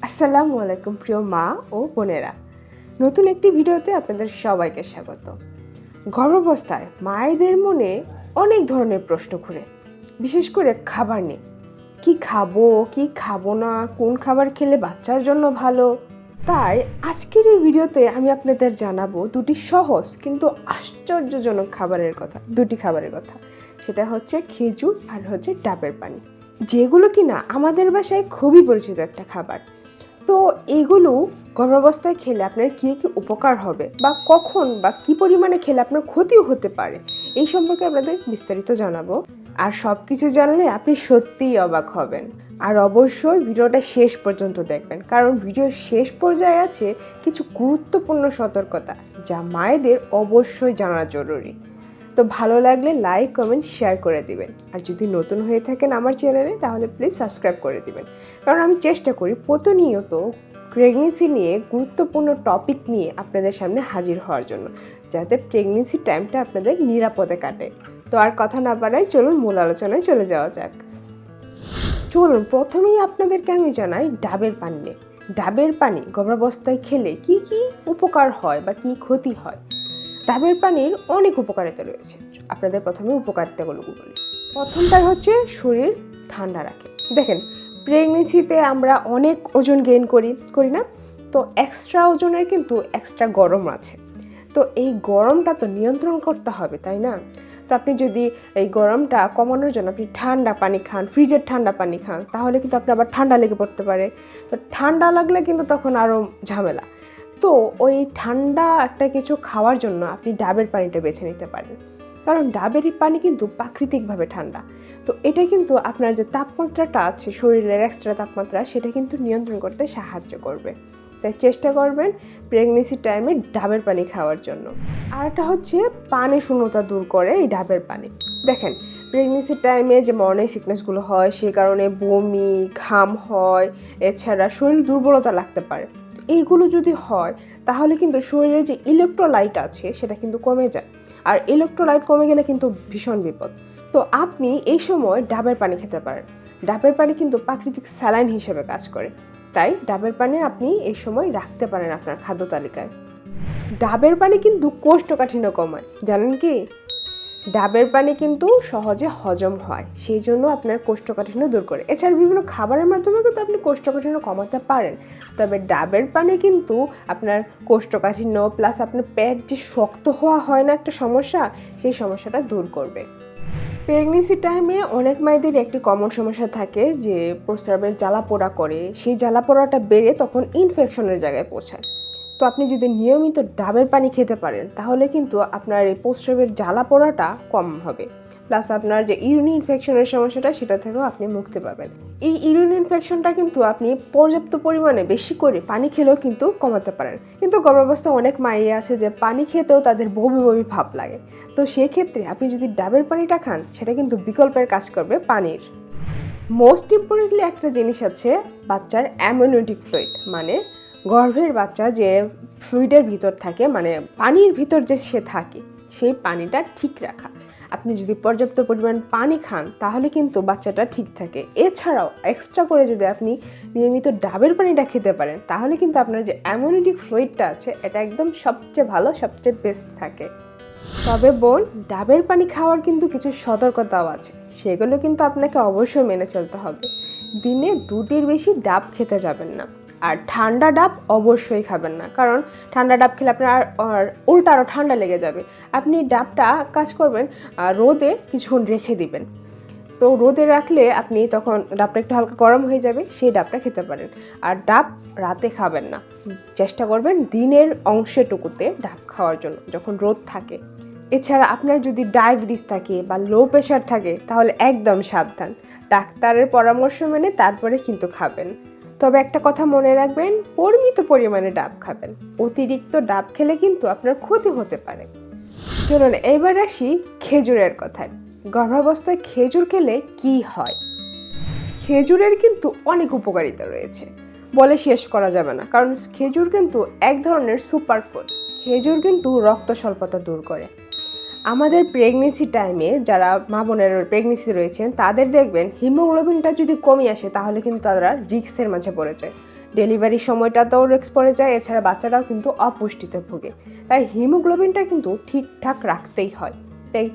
আসসালামু আলাইকুম প্রিয় মা ও বোনেরা, নতুন একটি ভিডিওতে আপনাদের সবাইকে স্বাগত। গর্ভাবস্থায় মায়েদের মনে অনেক ধরনের প্রশ্ন ঘুরে, বিশেষ করে খাবার নিয়ে। কি খাবো, কি খাবো না, কোন খাবার খেলে বাচ্চার জন্য ভালো। তাই আজকের এই ভিডিওতে আমি আপনাদের জানাবো দুটি সহজ কিন্তু আশ্চর্যজনক দুটি খাবারের কথা। সেটা হচ্ছে খেজুর আর হচ্ছে ডাবের পানি, যেগুলো কিনা আমাদের বাসায় খুবই পরিচিত একটা খাবার। তো এইগুলো গর্ভাবস্থায় খেলে আপনার কী কী উপকার হবে বা কখন বা কী পরিমাণে খেলে আপনার ক্ষতিও হতে পারে, এই সম্পর্কে আপনাদের বিস্তারিত জানাবো। আর সব কিছু জানলে আপনি সত্যিই অবাক হবেন। আর অবশ্যই ভিডিওটা শেষ পর্যন্ত দেখবেন, কারণ ভিডিওর শেষ পর্যায়ে আছে কিছু গুরুত্বপূর্ণ সতর্কতা যা মায়েদের অবশ্যই জানা জরুরি। তো ভালো লাগলে লাইক, কমেন্ট, শেয়ার করে দিবেন। আর যদি নতুন হয়ে থাকেন আমার চ্যানেলে, তাহলে প্লিজ সাবস্ক্রাইব করে দিবেন, কারণ আমি চেষ্টা করি প্রতিনিয়ত প্রেগনেন্সি নিয়ে গুরুত্বপূর্ণ টপিক নিয়ে আপনাদের সামনে হাজির হওয়ার জন্য, যাতে প্রেগনেন্সি টাইমটা আপনাদের নিরাপদে কাটে। তো আর কথা না বাড়াই, চলুন মূল আলোচনায় চলে যাওয়া যাক। চলুন প্রথমেই আপনাদেরকে আমি জানাই ডাবের পানি নিয়ে। ডাবের পানি গর্ভাবস্থায় খেলে কি কি উপকার হয় বা কি ক্ষতি হয়। ডাবের পানির অনেক উপকারিতা রয়েছে। আপনাদের প্রথমে উপকারিতাগুলো বলি। প্রথমটাই হচ্ছে শরীর ঠান্ডা রাখে। দেখেন, প্রেগনেন্সিতে আমরা অনেক ওজন গেইন করি না? তো এক্সট্রা ওজনের কিন্তু এক্সট্রা গরম আছে। তো এই গরমটা তো নিয়ন্ত্রণ করতে হবে, তাই না? তো আপনি যদি এই গরমটা কমানোর জন্য আপনি ঠান্ডা পানি খান, ফ্রিজের ঠান্ডা পানি খান, তাহলে কিন্তু আপনার আবার ঠান্ডা লেগে পড়তে পারে। তো ঠান্ডা লাগলে কিন্তু তখন আরও ঝামেলা। তো ওই ঠান্ডা একটা কিছু খাওয়ার জন্য আপনি ডাবের পানিটা বেছে নিতে পারেন, কারণ ডাবের পানি কিন্তু প্রাকৃতিকভাবে ঠান্ডা। তো এটা কিন্তু আপনার যে তাপমাত্রাটা আছে, শরীরের এক্সট্রা তাপমাত্রা, সেটা কিন্তু নিয়ন্ত্রণ করতে সাহায্য করবে। তাই চেষ্টা করবেন প্রেগনেন্সি টাইমে ডাবের পানি খাওয়ার জন্য। আর একটা হচ্ছে পানি শূন্যতা দূর করে এই ডাবের পানি। দেখেন, প্রেগনেন্সি টাইমে যে মর্নিং সিকনেসগুলো হয়, সে কারণে বমি, ঘাম হয়, এছাড়া শরীর দুর্বলতা লাগতে পারে। এইগুলো যদি হয়, তাহলে কিন্তু শরীরে যে ইলেকট্রোলাইট আছে সেটা কিন্তু কমে যায়। আর ইলেকট্রোলাইট কমে গেলে কিন্তু ভীষণ বিপদ। তো আপনি এই সময় ডাবের পানি খেতে পারেন। ডাবের পানি কিন্তু প্রাকৃতিক স্যালাইন হিসেবে কাজ করে। তাই ডাবের পানি আপনি এই সময় রাখতে পারেন আপনার খাদ্য তালিকায়। ডাবের পানি কিন্তু কোষ্ঠকাঠিন্য কমায়, জানেন কি? ডাবের পানি কিন্তু সহজে হজম হয়, সেই জন্য আপনার কোষ্ঠকাঠিন্য দূর করে। এছাড়া বিভিন্ন খাবারের মাধ্যমে কিন্তু আপনি কোষ্ঠকাঠিন্য কমাতে পারেন। তবে ডাবের পানি কিন্তু আপনার কোষ্ঠকাঠিন্য প্লাস আপনার পেট যে শক্ত হওয়া হয় না একটা সমস্যা, সেই সমস্যাটা দূর করবে। প্রেগনেন্সি টাইমে অনেক মায়েদের একটি কমন সমস্যা থাকে যে প্রস্রাবের জ্বালা পোড়া করে, সেই জ্বালা পোড়াটা বেড়ে তখন ইনফেকশনের জায়গায় পৌঁছায়। তো আপনি যদি নিয়মিত ডাবের পানি খেতে পারেন, তাহলে কিন্তু আপনার এই প্রস্রাবের জ্বালা পোড়াটা কম হবে, প্লাস আপনার যে ইউরিন ইনফেকশনের সমস্যাটা, সেটা থেকেও আপনি মুক্তি পাবেন। এই ইউরিন ইনফেকশনটা কিন্তু আপনি পর্যাপ্ত পরিমাণে বেশি করে পানি খেলেও কিন্তু কমাতে পারেন। কিন্তু গর্ভাবস্থায় অনেক মায়েরা আছে যে পানি খেতেও তাদের বমি বমি ভাব লাগে। তো সেক্ষেত্রে আপনি যদি ডাবের পানিটা খান, সেটা কিন্তু বিকল্পের কাজ করবে পানির। মোস্ট ইম্পর্টেন্টলি একটা জিনিস আছে, বাচ্চার অ্যামনিওটিক ফ্লুইড, মানে গর্ভের বাচ্চা যে ফ্লুইডের ভিতর থাকে, মানে পানির ভিতর যে সে থাকে, সেই পানিটা ঠিক রাখা। আপনি যদি পর্যাপ্ত পরিমাণ পানি খান, তাহলে কিন্তু বাচ্চাটা ঠিক থাকে। এছাড়াও এক্সট্রা করে যদি আপনি নিয়মিত ডাবের পানিটা খেতে পারেন, তাহলে কিন্তু আপনার যে অ্যামনিওটিক ফ্লুইডটা আছে, এটা একদম সবচেয়ে ভালো, সবচেয়ে বেস্ট থাকে। তবে বোন, ডাবের পানি খাওয়ার কিন্তু কিছু সতর্কতাও আছে, সেগুলো কিন্তু আপনাকে অবশ্যই মেনে চলতে হবে। দিনে 2টির বেশি ডাব খেতে যাবেন না। আর ঠান্ডা ডাব অবশ্যই খাবেন না, কারণ ঠান্ডা ডাব খেলে আপনার উল্টা আরও ঠান্ডা লেগে যাবে। আপনি ডাবটা কাজ করবেন, রোদে কিছুক্ষণ রেখে দিবেন। তো রোদে রাখলে আপনি তখন ডাবটা একটু হালকা গরম হয়ে যাবে, সেই ডাবটা খেতে পারেন। আর ডাব রাতে খাবেন না, চেষ্টা করবেন দিনের অংশটুকুতে ডাব খাওয়ার জন্য, যখন রোদ থাকে। এছাড়া আপনার যদি ডায়াবেটিস থাকে বা লো প্রেশার থাকে, তাহলে একদম সাবধান, ডাক্তারের পরামর্শ মেনে তারপরে কিন্তু খাবেন। তবে একটা কথা মনে রাখবেন, পরিমিত পরিমাণে ডাব খাবেন। অতিরিক্ত ডাব খেলে কিন্তু আপনার ক্ষতি হতে পারে। চলুন এবার আসি খেজুরের কথায়। গর্ভাবস্থায় খেজুর খেলে কি হয়? খেজুরের কিন্তু অনেক উপকারিতা রয়েছে, বলে শেষ করা যাবে না, কারণ খেজুর কিন্তু এক ধরনের সুপারফুড। খেজুর কিন্তু রক্ত স্বল্পতা দূর করে। আমাদের প্রেগনেন্সি টাইমে যারা মা বোনের প্রেগনেন্সি রয়েছেন, তাদের দেখবেন হিমোগ্লোবিনটা যদি কমে আসে, তাহলে কিন্তু তারা রিস্কের মাঝে পড়ে যায়। ডেলিভারির সময়টাতেও রিস্ক পড়ে যায়, এছাড়া বাচ্চাটাও কিন্তু অপুষ্টিতে ভোগে। তাই হিমোগ্লোবিনটা কিন্তু ঠিকঠাক রাখতেই হয়। তাই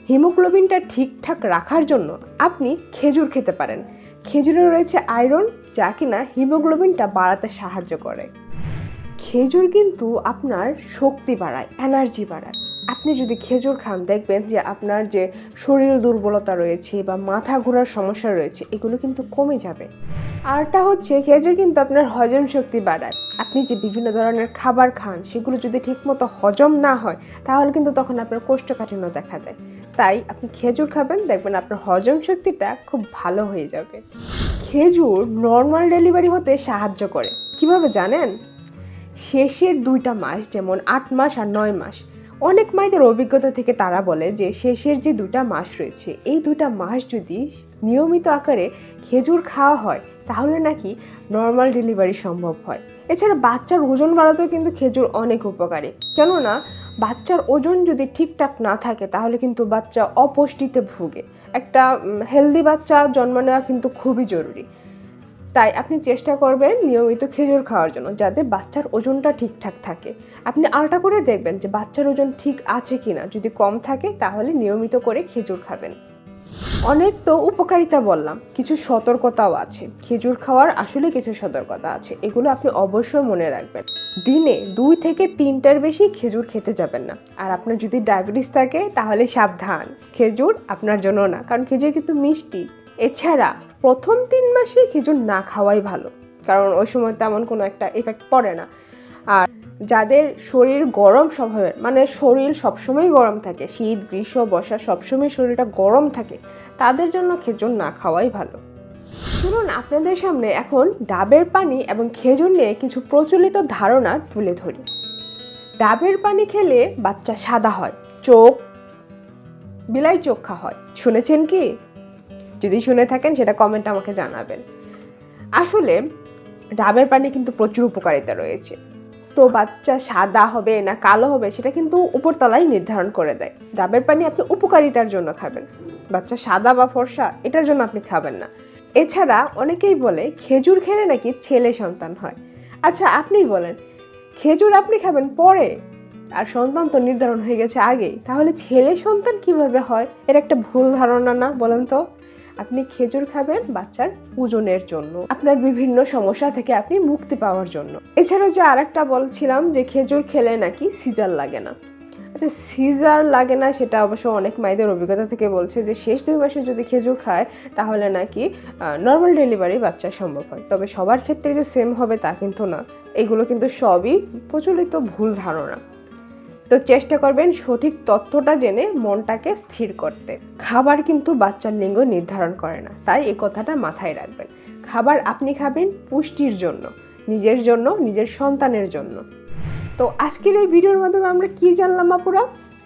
হিমোগ্লোবিনটা ঠিকঠাক রাখার জন্য আপনি খেজুর খেতে পারেন। খেজুরে রয়েছে আয়রন, যা কিনা হিমোগ্লোবিনটা বাড়াতে সাহায্য করে। খেজুর কিন্তু আপনার শক্তি বাড়ায়, এনার্জি বাড়ায়। আপনি যদি খেজুর খান, দেখবেন যে আপনার যে শরীর দুর্বলতা রয়েছে বা মাথা ঘোরার সমস্যা রয়েছে, এগুলো কিন্তু কমে যাবে। আরটা হচ্ছে খেজুর কিন্তু আপনার হজম শক্তি বাড়ায়। আপনি যে বিভিন্ন ধরনের খাবার খান, সেগুলো যদি ঠিকমতো হজম না হয়, তাহলে কিন্তু তখন আপনার কোষ্ঠকাঠিন্য দেখা দেয়। তাই আপনি খেজুর খাবেন, দেখবেন আপনার হজম শক্তিটা খুব ভালো হয়ে যাবে। খেজুর নর্মাল ডেলিভারি হতে সাহায্য করে। কিভাবে জানেন? শেষের 2টা মাস, যেমন 8 মাস আর 9 মাস, অনেক মায়েদের অভিজ্ঞতা থেকে তারা বলে যে শেষের যে 2টা মাস রয়েছে, এই 2টা মাস যদি নিয়মিত আকারে খেজুর খাওয়া হয়, তাহলে নাকি নর্মাল ডেলিভারি সম্ভব হয়। এছাড়া বাচ্চার ওজন বাড়াতেও কিন্তু খেজুর অনেক উপকারী। কেননা বাচ্চার ওজন যদি ঠিকঠাক না থাকে, তাহলে কিন্তু বাচ্চা অপুষ্টিতে ভোগে। একটা হেলদি বাচ্চা জন্ম নেওয়া কিন্তু খুবই জরুরি। তাই আপনি চেষ্টা করবেন নিয়মিত খেজুর খাওয়ার জন্য, যাতে বাচ্চার ওজনটা ঠিকঠাক থাকে। আপনি আলটা করে দেখবেন যে বাচ্চার ওজন ঠিক আছে কিনা। যদি কম থাকে, তাহলে নিয়মিত করে খেজুর খাবেন। অনেক তো উপকারিতা বললাম, কিছু সতর্কতাও আছে। খেজুর খাওয়ার আসলে কিছু সতর্কতা আছে, এগুলো আপনি অবশ্যই মনে রাখবেন। দিনে 2 থেকে 3টার বেশি খেজুর খেতে যাবেন না। আর আপনার যদি ডায়াবেটিস থাকে, তাহলে সাবধান, খেজুর আপনার জন্য না, কারণ খেজুর কিন্তু মিষ্টি। এছাড়া প্রথম 3 মাসে খেজুর না খাওয়াই ভালো, কারণ ওই সময় তেমন কোনো একটা এফেক্ট পড়ে না। আর যাদের শরীর গরম স্বভাবের, মানে শরীর সবসময় গরম থাকে, শীত গ্রীষ্ম বর্ষা সবসময় শরীরটা গরম থাকে, তাদের জন্য খেজুর না খাওয়াই ভালো। শুনুন, আপনাদের সামনে এখন ডাবের পানি এবং খেজুর নিয়ে কিছু প্রচলিত ধারণা তুলে ধরি। ডাবের পানি খেলে বাচ্চা সাদা হয়, চোখ বিলাই চোখা হয়। শুনেছেন কি? যদি শুনে থাকেন, সেটা কমেন্টে আমাকে জানাবেন। আসলে ডাবের পানি কিন্তু প্রচুর উপকারিতা রয়েছে। তো বাচ্চা সাদা হবে না কালো হবে, সেটা কিন্তু উপরতলাই নির্ধারণ করে দেয়। ডাবের পানি আপনি উপকারিতার জন্য খাবেন, বাচ্চা সাদা বা ফর্সা এটার জন্য আপনি খাবেন না। এছাড়া অনেকেই বলে খেজুর খেলে নাকি ছেলে সন্তান হয়। আচ্ছা, আপনিই বলেন, খেজুর আপনি খাবেন পরে, আর সন্তান তো নির্ধারণ হয়ে গেছে আগেই, তাহলে ছেলে সন্তান কিভাবে হয়? এর একটা ভুল ধারণা না, বলেন তো? আপনি খেজুর খাবেন বাচ্চার ওজনের জন্য, আপনার বিভিন্ন সমস্যা থেকে আপনি মুক্তি পাওয়ার জন্য। এছাড়াও যে আরেকটা বলছিলাম যে খেজুর খেলে নাকি সিজার লাগে না। আচ্ছা, সিজার লাগে না সেটা অবশ্য অনেক মায়েদের অভিজ্ঞতা থেকে বলছে যে শেষ 2 মাসে যদি খেজুর খায়, তাহলে নাকি নর্মাল ডেলিভারি বাচ্চা সম্ভব হয়। তবে সবার ক্ষেত্রে যে সেম হবে তা কিন্তু না। এগুলো কিন্তু সবই প্রচলিত ভুল ধারণা। তো চেষ্টা করবেন সঠিক তথ্যটা জেনে মনটাকে স্থির করতে। খাবার কিন্তু বাচ্চার লিঙ্গ নির্ধারণ করে না, তাই এই কথাটা মাথায় রাখবেন। খাবার আপনি খাবেন পুষ্টির জন্য, নিজের জন্য, নিজের সন্তানের জন্য। তো আজকের এই ভিডিওর মাধ্যমে আমরা কি জানলাম আপুরা?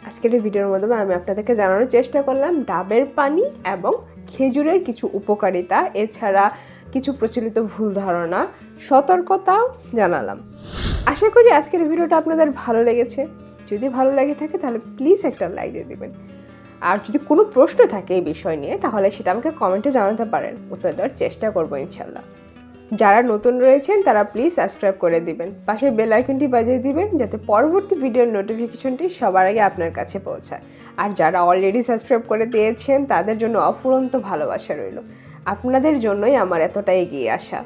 আজকের এই ভিডিওর মাধ্যমে আমি আপনাদেরকে জানানোর চেষ্টা করলাম ডাবের পানি এবং খেজুরের কিছু উপকারিতা, এছাড়া কিছু প্রচলিত ভুল ধারণা, সতর্কতাও জানালাম। আশা করি আজকের ভিডিওটা আপনাদের ভালো লেগেছে। যদি ভালো লেগে থাকে, তাহলে প্লিজ একটা লাইক দিয়ে দিবেন। আর যদি কোনো প্রশ্ন থাকে এই বিষয় নিয়ে, তাহলে সেটা আমাকে কমেন্টে জানাতে পারেন, উত্তর দেওয়ার চেষ্টা করবো ইনশাল্লাহ। যারা নতুন রয়েছেন তারা প্লিজ সাবস্ক্রাইব করে দিবেন, পাশের বেল আইকনটি বাজিয়ে দিবেন, যাতে পরবর্তী ভিডিওর নোটিফিকেশনটি সবার আগে আপনার কাছে পৌঁছায়। আর যারা অলরেডি সাবস্ক্রাইব করে দিয়েছেন, তাদের জন্য অফুরন্ত ভালোবাসা রইল। আপনাদের জন্যই আমার এতটা এগিয়ে আসা।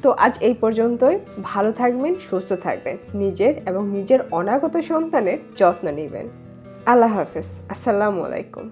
তো আজ এই পর্যন্তই। ভালো থাকবেন, সুস্থ থাকবেন, নিজের এবং নিজের অনাগত সন্তানের যত্ন নেবেন। আল্লাহ হাফেজ। আসসালামু আলাইকুম।